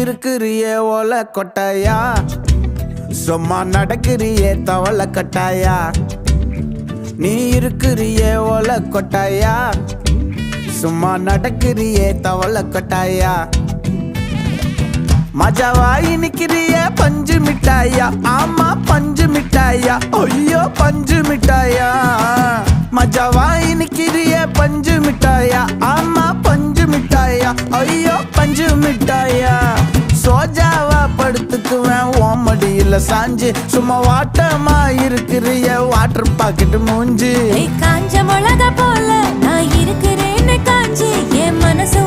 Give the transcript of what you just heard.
இருக்கிறியே ஓலை கொட்டாயா, சும்மா நடக்கிறியே தவளை கட்டாயா. நீ இருக்கிறியே ஓலை கொட்டாயா, சும்மா நடக்கிறியே தவளை கொட்டாயா. மஜாவாய் நிக்கிறியே பஞ்சு மிட்டாயா, ஆமா பஞ்சு மிட்டாயா, ஐயோ பஞ்சு மிட்டாயா. மஜாவாய் நிக்கிறியே பஞ்சு மிட்டாயா, ஆமா பஞ்சு மிட்டாயா, ஐயோ பஞ்சு மிட்டாயா. சோஜாவா படுத்துக்குவேன் ஓமடியில சாஞ்சு, சும்மா வாட்டமா இருக்கிறிய வாட்டர் பாக்கெட் மூஞ்சி. காஞ்ச மிளகா போல நான் இருக்கிறேன்னு காஞ்சி என் மனசு